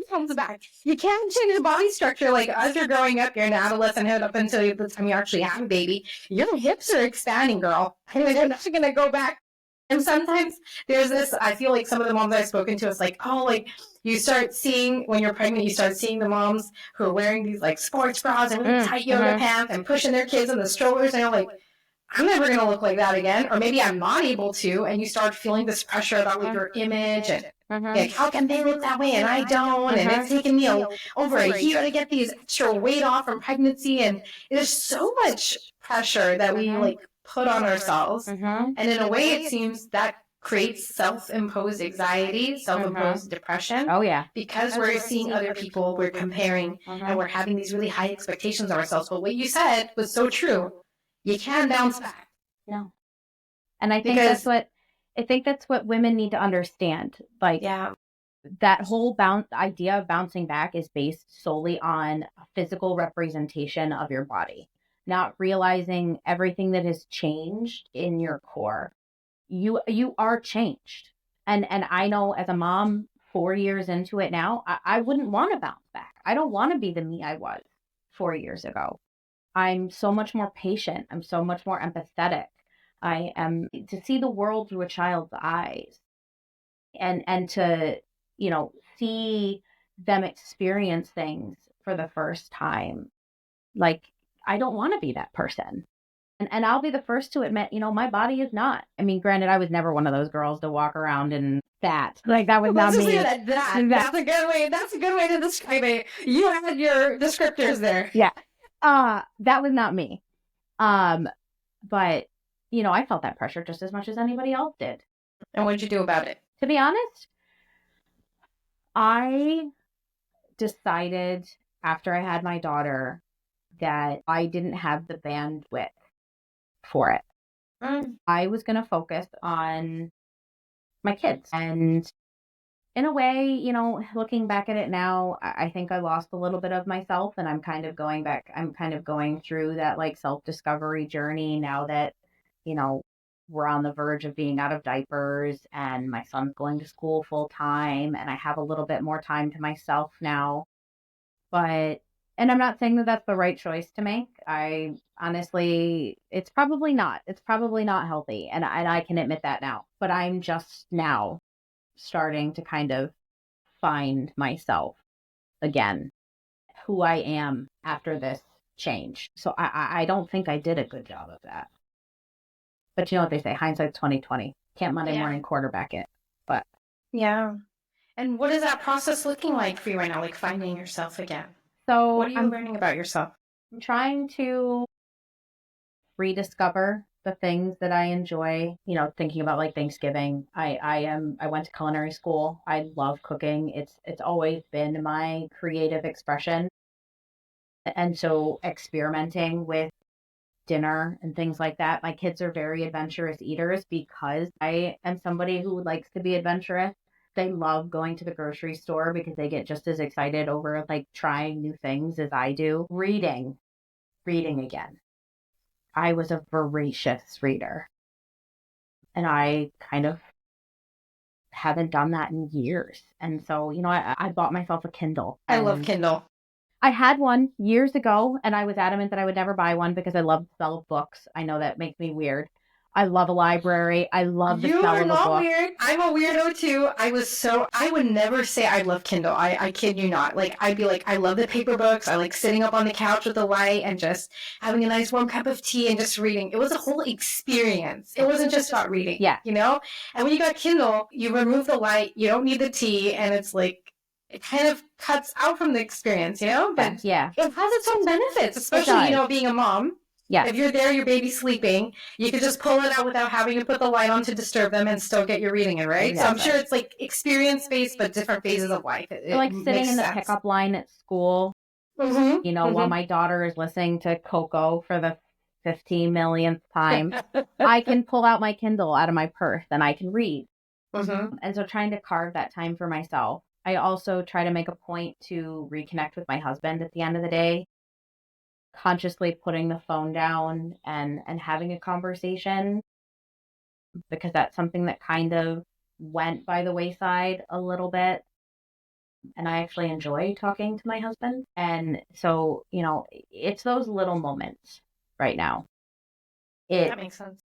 Speaker 2: comes back. You can't change the body structure. Like as you're growing up, you're an adolescenthood up until the time you actually have a baby. Your hips are expanding, girl. And they're not going to go back. And sometimes there's this, I feel like some of the moms I've spoken to, it's like, oh, like you start seeing when you're pregnant, you start seeing the moms who are wearing these like sports bras and really tight yoga pants and pushing their kids in the strollers. And you're like, I'm never going to look like that again. Or maybe I'm not able to. And you start feeling this pressure about like your image and like, how can they look that way and I don't? And it's taken me over a year to get these extra weight off from pregnancy. And there's so much pressure that we like put on ourselves. And in a way, it seems that creates self-imposed anxiety, self-imposed depression.
Speaker 1: Oh, yeah.
Speaker 2: Because we're seeing other people, we're comparing, and we're having these really high expectations of ourselves. But what you said was so true. You can bounce back.
Speaker 1: No. And I think that's what women need to understand. Like, that whole idea of bouncing back is based solely on a physical representation of your body, not realizing everything that has changed in your core. You are changed. And I know as a mom, 4 years into it now, I wouldn't want to bounce back. I don't want to be the me I was 4 years ago. I'm so much more patient. I'm so much more empathetic. I am to see the world through a child's eyes and to, see them experience things for the first time. Like, I don't want to be that person. And I'll be the first to admit, my body is not. I mean, granted, I was never one of those girls to walk around in fat. Like, that was not me.
Speaker 2: That's a good way. That's a good way to describe it. You had your descriptors there.
Speaker 1: Yeah. That was not me. But, I felt that pressure just as much as anybody else did.
Speaker 2: And what did you do about it?
Speaker 1: To be honest, I decided after I had my daughter that I didn't have the bandwidth for it. I was going to focus on my kids. And in a way, looking back at it now, I think I lost a little bit of myself, and I'm kind of going back. I'm kind of going through that like self-discovery journey now that, we're on the verge of being out of diapers and my son's going to school full time and I have a little bit more time to myself now. And I'm not saying that that's the right choice to make. I honestly, it's probably not. It's probably not healthy. And I can admit that now. But I'm just now starting to kind of find myself again, who I am after this change. So I don't think I did a good job of that. But you know what they say, hindsight's 20/20. Can't Monday morning quarterback it. But
Speaker 2: yeah. And what is that process looking like for you right now, like finding yourself again?
Speaker 1: So
Speaker 2: what are you learning about yourself?
Speaker 1: I'm trying to rediscover the things that I enjoy, thinking about like Thanksgiving. I went to culinary school. I love cooking. It's always been my creative expression. And so experimenting with dinner and things like that. My kids are very adventurous eaters because I am somebody who likes to be adventurous. They love going to the grocery store because they get just as excited over like trying new things as I do. Reading again. I was a voracious reader. And I kind of haven't done that in years. And so, I bought myself a Kindle.
Speaker 2: I love Kindle.
Speaker 1: I had one years ago, and I was adamant that I would never buy one because I love the smell of books. I know that makes me weird. I love a library. I love the smell of a book.
Speaker 2: You're not weird. I'm a weirdo too. I would never say I love Kindle. I kid you not. Like, I'd be like, I love the paper books. I like sitting up on the couch with the light and just having a nice warm cup of tea and just reading. It was a whole experience. It wasn't just about reading.
Speaker 1: Yeah.
Speaker 2: And when you got Kindle, you remove the light, you don't need the tea, and it's like, it kind of cuts out from the experience, But
Speaker 1: yeah,
Speaker 2: it has its own benefits, especially, being a mom.
Speaker 1: Yeah.
Speaker 2: If you're there, your baby's sleeping, you can just pull it out without having to put the light on to disturb them and still get your reading in, right? Exactly. So I'm sure it's like experience-based, but different phases of life. It
Speaker 1: like sitting in the pickup line at school, while my daughter is listening to Coco for the 15 millionth time, I can pull out my Kindle out of my purse and I can read. And so trying to carve that time for myself. I also try to make a point to reconnect with my husband at the end of the day, consciously putting the phone down and having a conversation, because that's something that kind of went by the wayside a little bit. And I actually enjoy talking to my husband. And so, it's those little moments right now.
Speaker 2: That makes sense.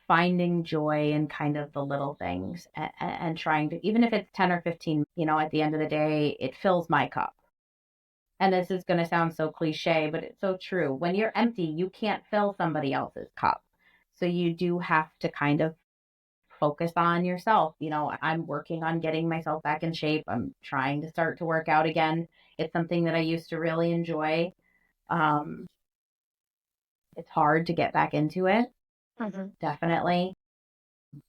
Speaker 1: Finding joy in kind of the little things and trying to, even if it's 10 or 15, at the end of the day, it fills my cup. And this is going to sound so cliche, but it's so true. When you're empty, you can't fill somebody else's cup. So you do have to kind of focus on yourself. I'm working on getting myself back in shape. I'm trying to start to work out again. It's something that I used to really enjoy. Um, it's hard to get back into it. Definitely.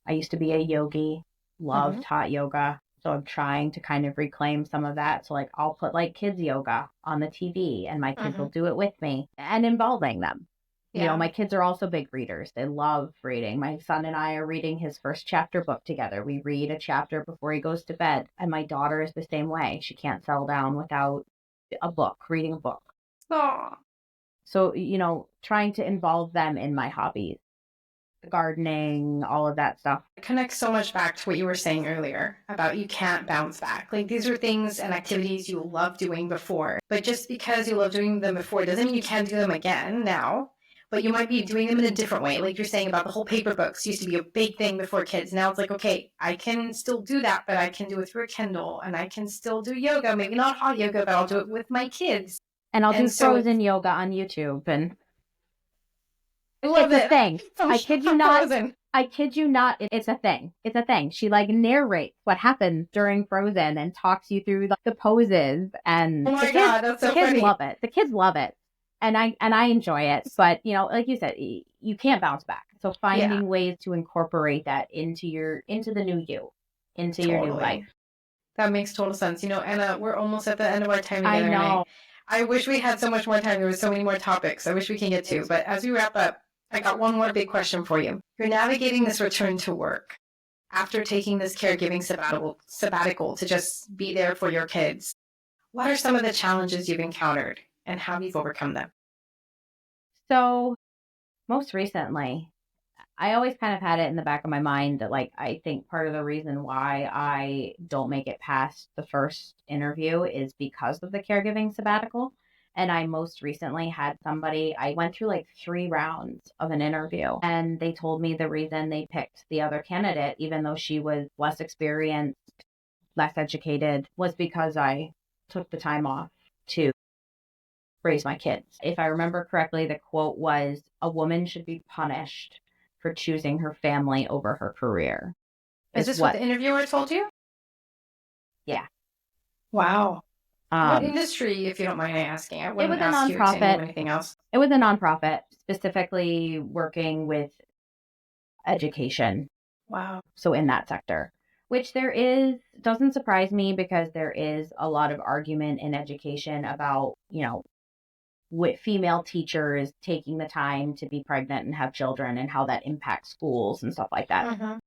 Speaker 1: I used to be a yogi, loved hot yoga. So I'm trying to kind of reclaim some of that. So like I'll put like kids yoga on the TV and my kids will do it with me and involving them. My kids are also big readers. They love reading. My son and I are reading his first chapter book together. We read a chapter before he goes to bed. And my daughter is the same way. She can't settle down without a book, reading a book.
Speaker 2: Aww.
Speaker 1: So, trying to involve them in my hobbies, gardening, all of that stuff.
Speaker 2: It connects so much back to what you were saying earlier about you can't bounce back. Like these are things and activities you love doing before, but just because you love doing them before doesn't mean you can't do them again now, but you might be doing them in a different way. Like you're saying about the whole paper books used to be a big thing before kids. Now it's like, okay, I can still do that, but I can do it through a Kindle and I can still do yoga, maybe not hot yoga, but I'll do it with my kids.
Speaker 1: And I'll do frozen yoga on YouTube and
Speaker 2: I love
Speaker 1: it's a thing. I kid you not. I kid you not. It's a thing. It's a thing. She like narrates what happens during Frozen and talks you through the poses. And
Speaker 2: oh my God, that's so
Speaker 1: the kids
Speaker 2: funny.
Speaker 1: love it. The kids love it, and I enjoy it. But like you said, you can't bounce back. So finding ways to incorporate that into the new you, into your new life.
Speaker 2: That makes total sense. Anna, we're almost at the end of our time together.
Speaker 1: I know.
Speaker 2: I wish we had so much more time. There were so many more topics I wish we can get to. But as we wrap up, I got one more big question for you. You're navigating this return to work after taking this caregiving sabbatical to just be there for your kids. What are some of the challenges you've encountered and how you've overcome them?
Speaker 1: So most recently, I always kind of had it in the back of my mind that like I think part of the reason why I don't make it past the first interview is because of the caregiving sabbatical. And I most recently had I went through like 3 rounds of an interview and they told me the reason they picked the other candidate, even though she was less experienced, less educated, was because I took the time off to raise my kids. If I remember correctly, the quote was, "A woman should be punished for choosing her family over her career."
Speaker 2: Is this what the interviewer told you?
Speaker 1: Yeah.
Speaker 2: Wow. What industry, if you don't mind me asking? I wouldn't ask you to do anything else.
Speaker 1: It was a nonprofit, specifically working with education.
Speaker 2: Wow.
Speaker 1: So in that sector, which doesn't surprise me because there is a lot of argument in education about, with female teachers taking the time to be pregnant and have children and how that impacts schools and stuff like that.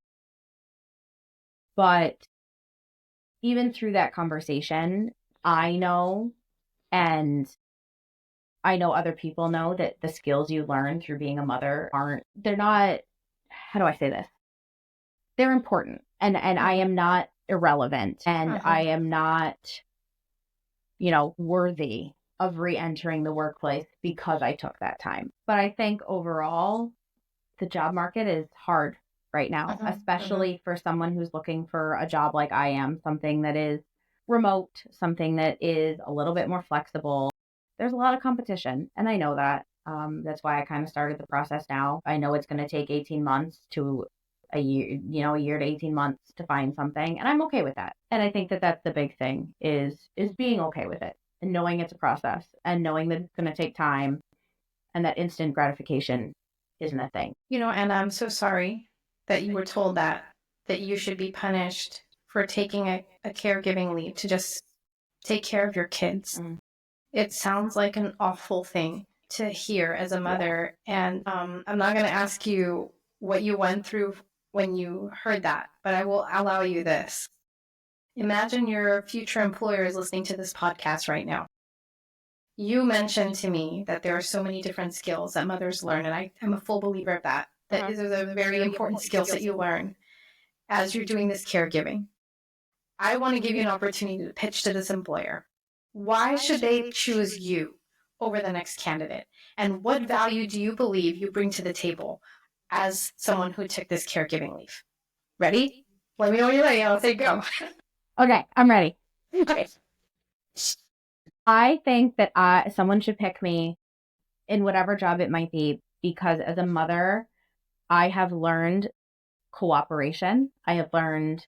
Speaker 1: But even through that conversation, I know, and I know other people know that the skills you learn through being a mother they're not, how do I say this? They're important. And I am not irrelevant and I am not, worthy of re-entering the workplace because I took that time. But I think overall, the job market is hard right now, especially for someone who's looking for a job like I am, something that is remote, something that is a little bit more flexible. There's a lot of competition, and I know that. That's why I kind of started the process now. I know it's going to take 18 months to a year, a year to 18 months to find something, and I'm okay with that. And I think that that's the big thing is being okay with it and knowing it's a process and knowing that it's going to take time and that instant gratification isn't a thing.
Speaker 2: Anna, I'm so sorry that you were told that you should be punished for taking a caregiving leave to just take care of your kids. It sounds like an awful thing to hear as a mother. And I'm not going to ask you what you went through when you heard that, but I will allow you this. Imagine your future employer is listening to this podcast right now. You mentioned to me that there are so many different skills that mothers learn, and I'm a full believer of that. That is a very important skills that you learn as you're doing this caregiving. I want to give you an opportunity to pitch to this employer. Why should they choose you over the next candidate? And what value do you believe you bring to the table as someone who took this caregiving leave? Ready? Let me know when you're ready. I'll say go.
Speaker 1: Okay, I'm ready.
Speaker 2: Okay.
Speaker 1: I think that someone should pick me in whatever job it might be because as a mother, I have learned cooperation. I have learned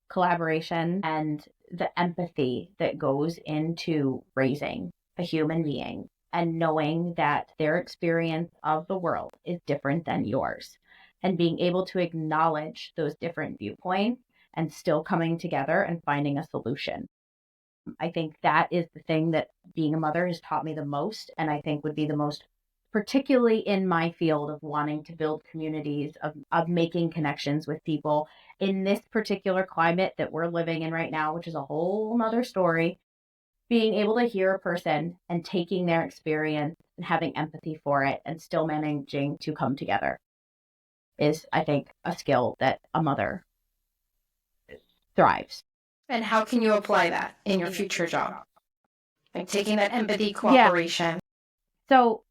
Speaker 1: collaboration and the empathy that goes into raising a human being and knowing that their experience of the world is different than yours and being able to acknowledge those different viewpoints and still coming together and finding a solution. I think that is the thing that being a mother has taught me the most, and I think would be the most, particularly in my field of wanting to build communities, of making connections with people in this particular climate that we're living in right now, which is a whole nother story. Being able to hear a person and taking their experience and having empathy for it and still managing to come together is, I think, a skill that a mother thrives.
Speaker 2: And how can you apply that in your future job? Like taking that empathy, cooperation.
Speaker 1: Yeah. So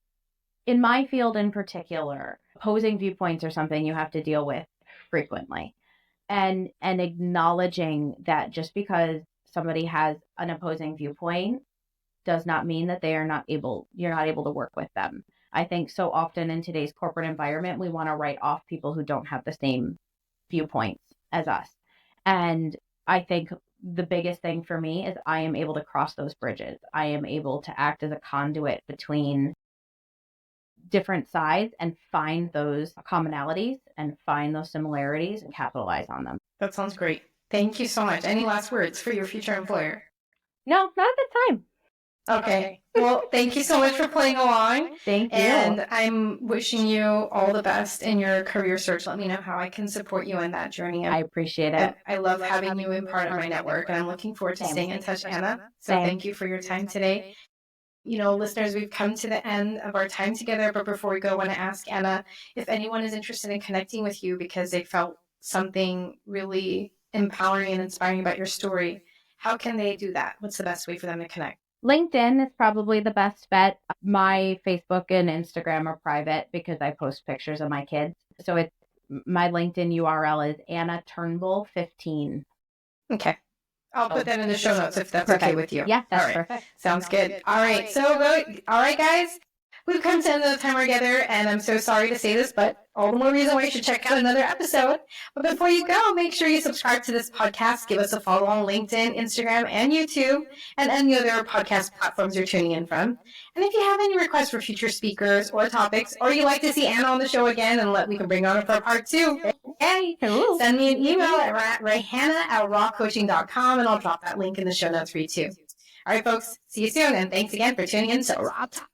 Speaker 1: in my field in particular, opposing viewpoints are something you have to deal with frequently. And acknowledging that just because somebody has an opposing viewpoint does not mean that you're not able to work with them. I think so often in today's corporate environment, we want to write off people who don't have the same viewpoints as us. And I think the biggest thing for me is I am able to cross those bridges. I am able to act as a conduit between different sides and find those commonalities and find those similarities and capitalize on them.
Speaker 2: That sounds great. Thank you so much. Any last words for your future employer?
Speaker 1: No, not at this time.
Speaker 2: Okay. Well, thank you so much for playing along.
Speaker 1: Thank you.
Speaker 2: And I'm wishing you all the best in your career search. Let me know how I can support you in that journey.
Speaker 1: I appreciate it.
Speaker 2: I love having you in part of my network, and I'm looking forward to staying in touch, Anna. So thank you for your time today. You know, listeners, we've come to the end of our time together, but before we go, I want to ask Anna if anyone is interested in connecting with you because they felt something really empowering and inspiring about your story. How can they do that? What's the best way for them to connect?
Speaker 1: LinkedIn is probably the best bet. My Facebook and Instagram are private because I post pictures of my kids. So it's my LinkedIn URL is Anna Turnbull 15.
Speaker 2: Okay. I'll put that in the show notes if that's okay with you.
Speaker 1: Yeah, that's perfect.
Speaker 2: Sounds good. All right. So, all right, guys. We've come to the end of the time together, and I'm so sorry to say this, but all the more reason why you should check out another episode. But before you go, make sure you subscribe to this podcast. Give us a follow on LinkedIn, Instagram, and YouTube, and any other podcast platforms you're tuning in from. And if you have any requests for future speakers or topics, or you'd like to see Anna on the show again, and we can bring on her for part 2, hey, send me an email at Raihana@rawcoaching.com, and I'll drop that link in the show notes for you too. All right, folks. See you soon, and thanks again for tuning in to RAA Talks.